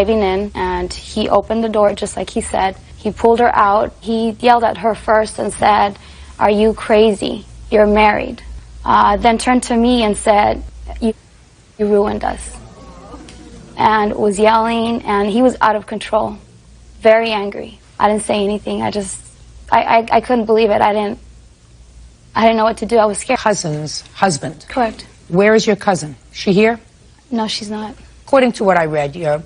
driving in, and he opened the door just like he said. He pulled her out. He yelled at her first and said, "Are you crazy? You're married." Then turned to me and said, you ruined us. And was yelling, and he was out of control, very angry. I didn't say anything. I couldn't believe it. I didn't know what to do. I was scared. Cousin's husband. Correct. Where is your cousin? Is she here? No, she's not. According to what I read, your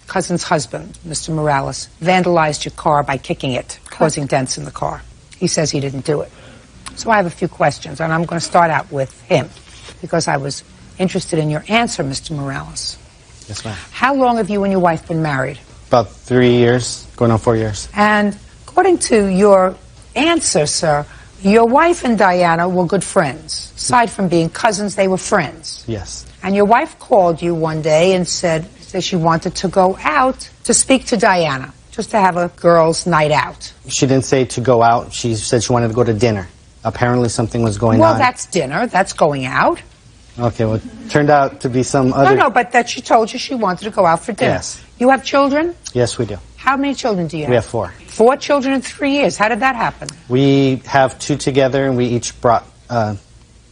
cousin's husband, Mr. Morales, vandalized your car by kicking it, causing dents in the car. He says he didn't do it. So I have a few questions, and I'm going to start out with him, because I was interested in your answer, Mr. Morales. Yes, ma'am. How long have you and your wife been married? About 3 years, going on 4 years. And according to your answer, sir, your wife and Diana were good friends. Aside from being cousins, they were friends. Yes. And your wife called you one day and said that she wanted to go out to speak to Diana, just to have a girls' night out. She didn't say to go out. She said she wanted to go to dinner. Apparently something was going on. Well, that's dinner. That's going out. Okay, well, it turned out to be some other... No, but that she told you she wanted to go out for dinner. Yes. You have children? Yes, we do. How many children do you have? We have 4. 4 children in 3 years. How did that happen? We have 2 together, and we each brought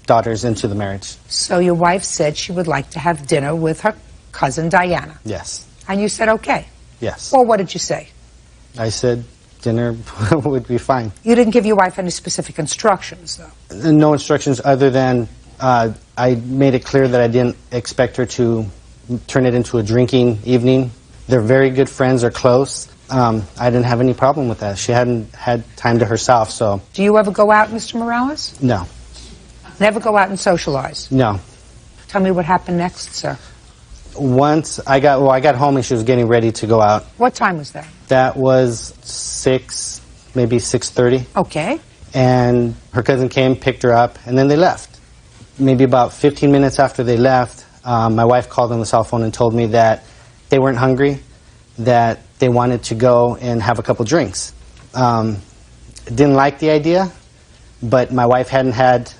daughters into the marriage. So your wife said she would like to have dinner with her cousin Diana. Yes. And you said okay. Yes. Well, what did you say? I said dinner would be fine. You didn't give your wife any specific instructions, though? No instructions other than I made it clear that I didn't expect her to turn it into a drinking evening. They're very good friends, they're close. I didn't have any problem with that. She hadn't had time to herself, so... Do you ever go out, Mr. Morales? No. Never go out and socialize? No. Tell me what happened next, sir. Once I got home and she was getting ready to go out. What time was that? That was 6, maybe 6:30. Okay. And her cousin came, picked her up, and then they left. Maybe about 15 minutes after they left, my wife called on the cell phone and told me that they weren't hungry, that they wanted to go and have a couple drinks. Didn't like the idea, but my wife hadn't had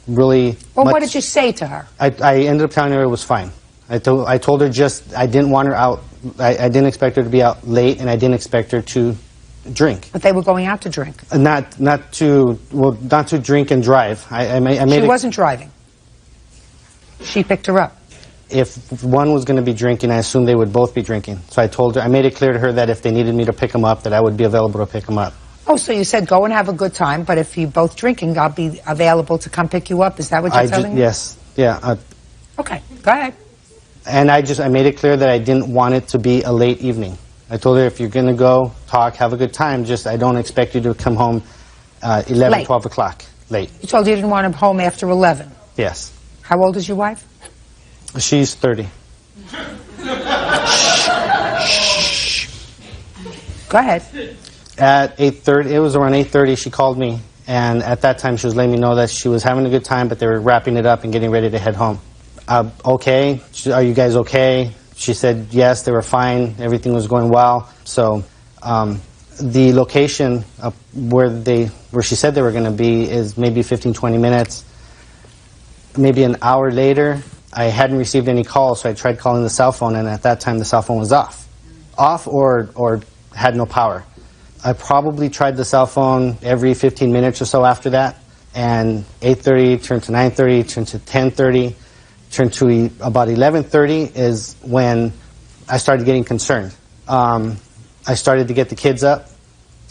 really Well, much... what did you say to her? I ended up telling her it was fine. I told her just I didn't want her out. I didn't expect her to be out late, and I didn't expect her to drink. But they were going out to drink. Not to drink and drive. I made She wasn't driving. She picked her up. If one was going to be drinking, I assumed they would both be drinking. So I told her, I made it clear to her that if they needed me to pick them up, that I would be available to pick them up. Oh, so you said go and have a good time, but if you're both drinking, I'll be available to come pick you up. Is that what you're telling me? Yes. Yeah. Okay, go ahead. And I made it clear that I didn't want it to be a late evening. I told her, if you're going to go, talk, have a good time, just I don't expect you to come home 11, late. 12 o'clock. Late. You told her you didn't want him home after 11. Yes. How old is your wife? She's 30. Go ahead. At 8:30, it was around 8:30, she called me, and at that time she was letting me know that she was having a good time, but they were wrapping it up and getting ready to head home. Okay, are you guys okay? She said yes, they were fine, everything was going well. So the location where she said they were going to be is maybe 15-20 minutes. Maybe an hour later, I hadn't received any calls, so I tried calling the cell phone, and at that time the cell phone was off or had no power. I probably tried the cell phone every 15 minutes or so after that, and 8:30 turned to 9:30, turned to 10:30, turned to about 11:30 is when I started getting concerned. I started to get the kids up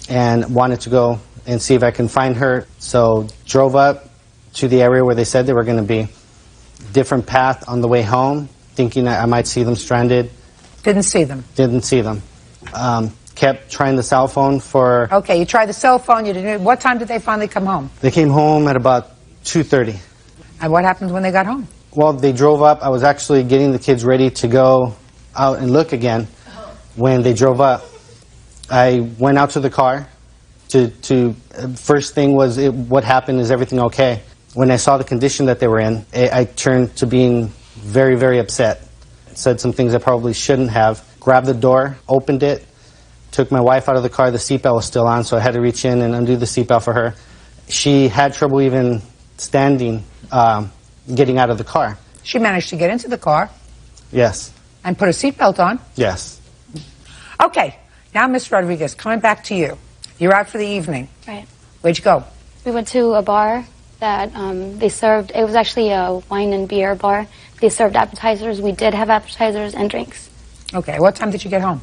and wanted to go and see if I can find her, so drove up to the area where they said they were going to be. Different path on the way home, thinking that I might see them stranded. Didn't see them. Didn't see them. Kept trying the cell phone for... Okay, you tried the cell phone. You didn't. What time did they finally come home? They came home at about 2:30. And what happened when they got home? Well, they drove up. I was actually getting the kids ready to go out and look again when they drove up. I went out to the car. First thing was, what happened? Is everything okay? When I saw the condition that they were in, I turned to being very, very upset. Said some things I probably shouldn't have. Grabbed the door, opened it, took my wife out of the car. The seatbelt was still on, so I had to reach in and undo the seatbelt for her. She had trouble even standing, getting out of the car. She managed to get into the car. Yes. And put a seatbelt on. Yes. Okay, now, Miss Rodriguez, coming back to you. You're out for the evening. Right. Where'd you go? We went to a bar that they served. It was actually a wine and beer bar. They served appetizers. We did have appetizers and drinks. Okay, what time did you get home?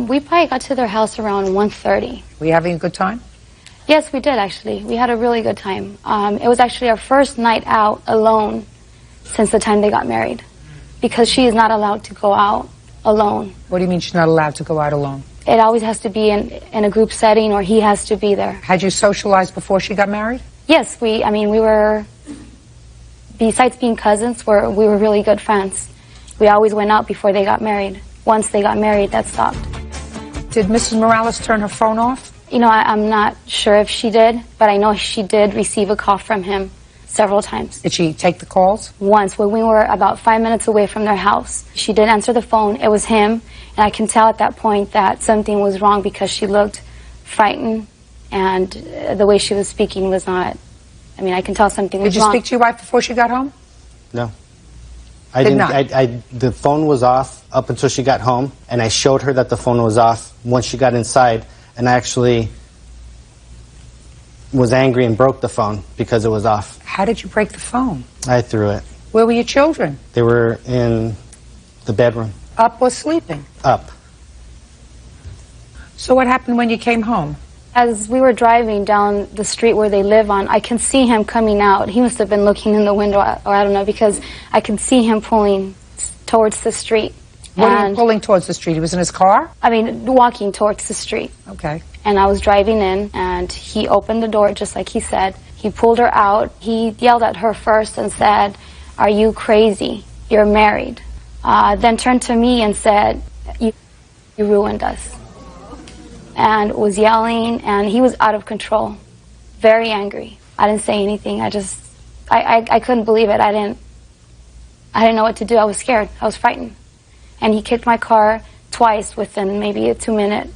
We probably got to their house around 1:30. Were you having a good time? Yes, we did, actually. We had a really good time. It was actually our first night out alone since the time they got married, because she is not allowed to go out alone. What do you mean she's not allowed to go out alone? It always has to be in a group setting, or he has to be there. Had you socialized before she got married? Yes, we were, besides being cousins, we were really good friends. We always went out before they got married. Once they got married, that stopped. Did Mrs. Morales turn her phone off? You know, I'm not sure if she did, but I know she did receive a call from him several times. Did she take the calls? Once, when we were about 5 minutes away from their house, she did answer the phone. It was him, and I can tell at that point that something was wrong because she looked frightened, and the way she was speaking was not, I mean, I can tell something was wrong. Did you speak to your wife before she got home? No. Did didn't. not? The phone was off up until she got home, and I showed her that the phone was off once she got inside, and I actually was angry and broke the phone because it was off. How did you break the phone? I threw it. Where were your children? They were in the bedroom. Up or sleeping? Up. So what happened when you came home? As we were driving down the street where they live on, I can see him coming out. He must have been looking in the window, or I don't know, because I can see him pulling towards the street. What are you pulling towards the street? He was in his car? I mean, walking towards the street. Okay. And I was driving in, and he opened the door just like he said. He pulled her out. He yelled at her first and said, "Are you crazy? You're married." Then turned to me and said, you ruined us. And was yelling, and he was out of control, very angry. I didn't say anything. I couldn't believe it. I didn't know what to do. I was scared. I was frightened. And he kicked my car twice within maybe a 2-minute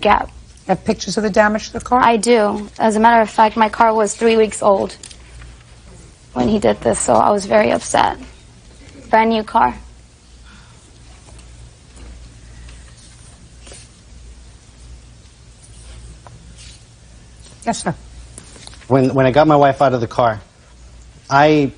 gap. You have pictures of the damage to the car? I do. As a matter of fact, my car was 3 weeks old when he did this, so I was very upset. Brand new car. Yes, sir. When I got my wife out of the car, I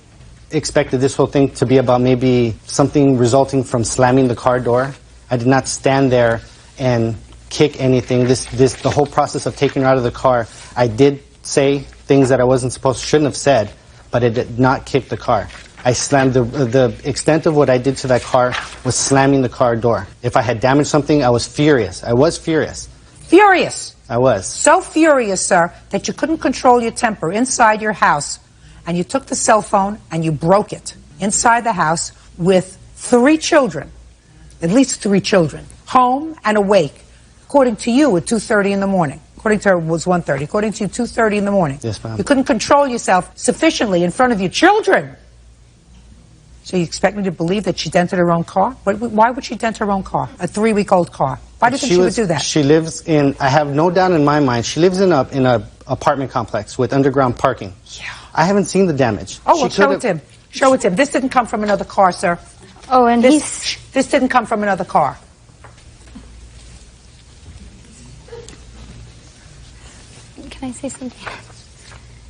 expected this whole thing to be about maybe something resulting from slamming the car door. I did not stand there and kick anything. The whole process of taking her out of the car, I did say things that I shouldn't have said, but I did not kick the car. I slammed the extent of what I did to that car was slamming the car door. If I had damaged something, I was furious. I was furious. Furious? I was. So furious, sir, that you couldn't control your temper inside your house, and you took the cell phone and you broke it inside the house with 3 children, at least 3 children, home and awake, according to you at 2:30 in the morning. According to her, it was 1:30. According to you, 2:30 in the morning. Yes, ma'am. You couldn't control yourself sufficiently in front of your children. So you expect me to believe that she dented her own car? Why would she dent her own car, a 3-week-old car? Why do you think she would do that? She lives in, I have no doubt in my mind, she lives in a apartment complex with underground parking. Yeah. I haven't seen the damage. Oh, well, show it to him. Show it to him. This didn't come from another car, sir. Oh, and This didn't come from another car. Can I say something?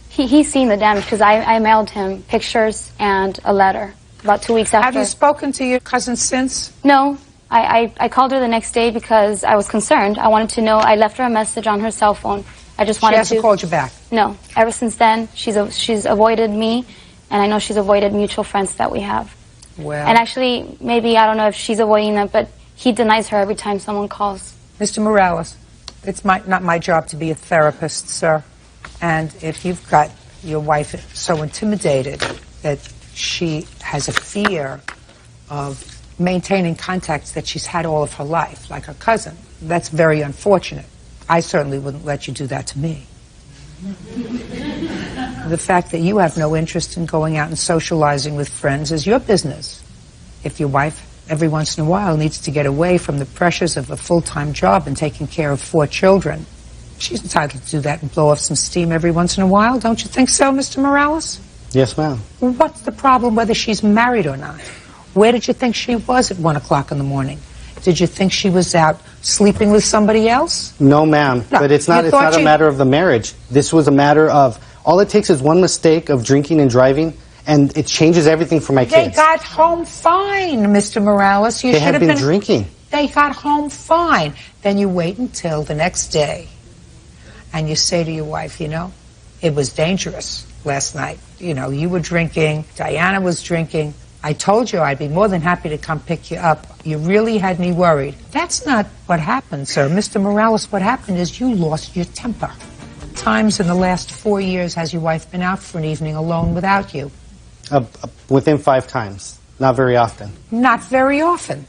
He's seen the damage because I mailed him pictures and a letter about 2 weeks after. Have you spoken to your cousin since? No. I called her the next day because I was concerned. I wanted to know. I left her a message on her cell phone. I just wanted to... She hasn't called you back? No. Ever since then, she's avoided me, and I know she's avoided mutual friends that we have. Well... And actually, maybe, I don't know if she's avoiding them, but he denies her every time someone calls. Mr. Morales, it's not my job to be a therapist, sir. And if you've got your wife so intimidated that she has a fear of maintaining contacts that she's had all of her life, like her cousin, that's very unfortunate. I certainly wouldn't let you do that to me. The fact that you have no interest in going out and socializing with friends is your business. If your wife, every once in a while, needs to get away from the pressures of a full-time job and taking care of 4 children, she's entitled to do that and blow off some steam every once in a while. Don't you think so, Mr. Morales? Yes, ma'am. What's the problem whether she's married or not? Where did you think she was at 1 o'clock in the morning? Did you think she was out sleeping with somebody else? No, ma'am. No. But it's not a matter of the marriage. This was a matter of, all it takes is one mistake of drinking and driving, and it changes everything for my kids. They got home fine, Mr. Morales. They had been drinking. They got home fine. Then you wait until the next day, and you say to your wife, you know, it was dangerous last night. You know, you were drinking, Diana was drinking. I told you I'd be more than happy to come pick you up. You really had me worried. That's not what happened, sir. Mr. Morales, what happened is you lost your temper. Times in the last 4 years has your wife been out for an evening alone without you? Within 5 times. Not very often. Not very often.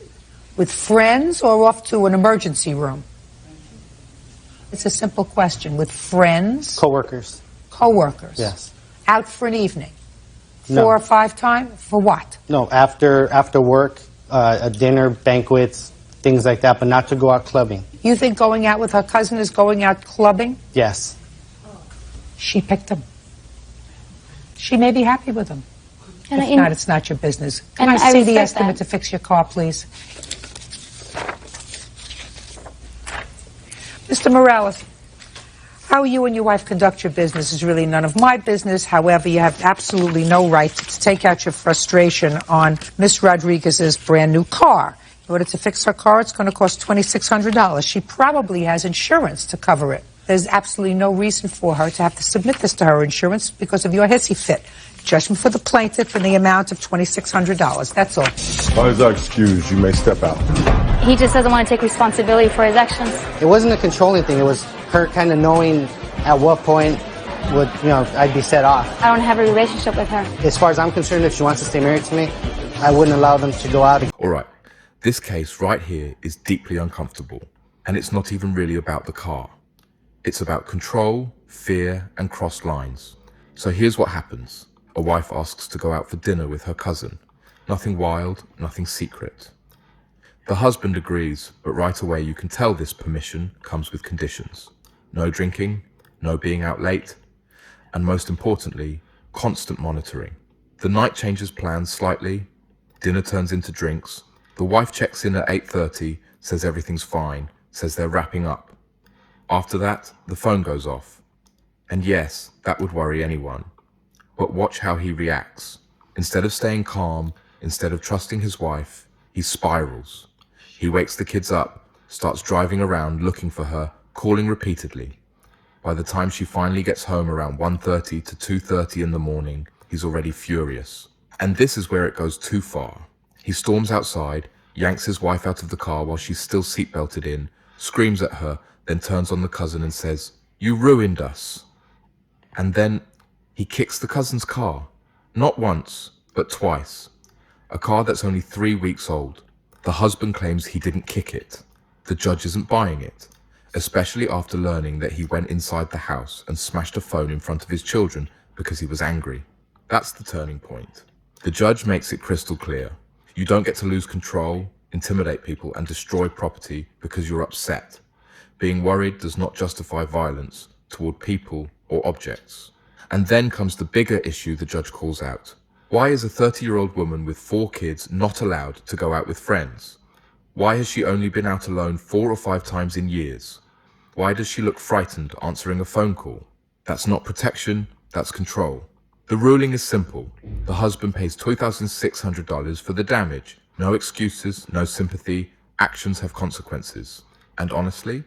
With friends or off to an emergency room? It's a simple question. With friends? Co-workers. Co-workers? Yes. Out for an evening? No. 4 or 5 times? For what? No, after work, a dinner, banquets, things like that, but not to go out clubbing. You think going out with her cousin is going out clubbing? Yes. She picked him. She may be happy with him. And If not, it's not your business. Can and I see the respect estimate that. to fix your car, please? Mr. Morales, how you and your wife conduct your business is really none of my business. However, you have absolutely no right to take out your frustration on Miss Rodriguez's brand new car. In order to fix her car, it's going to cost $2,600. She probably has insurance to cover it. There's absolutely no reason for her to have to submit this to her insurance because of your hissy fit. Judgment for the plaintiff in the amount of $2,600. That's all. As are excused, you may step out. He just doesn't want to take responsibility for his actions. It wasn't a controlling thing. It was her kind of knowing at what point would, I'd be set off. I don't have a relationship with her. As far as I'm concerned, if she wants to stay married to me, I wouldn't allow them to go out. All right, this case right here is deeply uncomfortable, and it's not even really about the car. It's about control, fear, and crossed lines. So here's what happens. A wife asks to go out for dinner with her cousin. Nothing wild, nothing secret. The husband agrees, but right away you can tell this permission comes with conditions. No drinking, no being out late, and most importantly, constant monitoring. The night changes plans slightly, dinner turns into drinks, the wife checks in at 8:30, says everything's fine, says they're wrapping up. After that, the phone goes off. And yes, that would worry anyone. But watch how he reacts. Instead of staying calm, instead of trusting his wife, he spirals. He wakes the kids up, starts driving around looking for her, calling repeatedly. By the time she finally gets home around 1:30 to 2:30 in the morning, he's already furious. And this is where it goes too far. He storms outside, yanks his wife out of the car while she's still seatbelted in, screams at her, then turns on the cousin and says, "You ruined us." And then he kicks the cousin's car. Not once, but twice. A car that's only 3 weeks old. The husband claims he didn't kick it. The judge isn't buying it, especially after learning that he went inside the house and smashed a phone in front of his children because he was angry. That's the turning point. The judge makes it crystal clear. You don't get to lose control, intimidate people, and destroy property because you're upset. Being worried does not justify violence toward people or objects. And then comes the bigger issue the judge calls out. Why is a 30-year-old woman with 4 kids not allowed to go out with friends? Why has she only been out alone 4 or 5 times in years? Why does she look frightened answering a phone call? That's not protection, that's control. The ruling is simple. The husband pays $2,600 for the damage. No excuses, no sympathy. Actions have consequences. And honestly,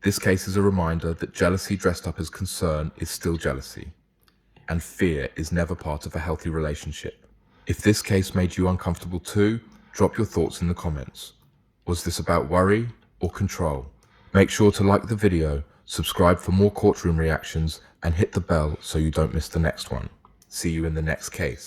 this case is a reminder that jealousy dressed up as concern is still jealousy. And fear is never part of a healthy relationship. If this case made you uncomfortable too, drop your thoughts in the comments. Was this about worry or control? Make sure to like the video, subscribe for more courtroom reactions, and hit the bell so you don't miss the next one. See you in the next case.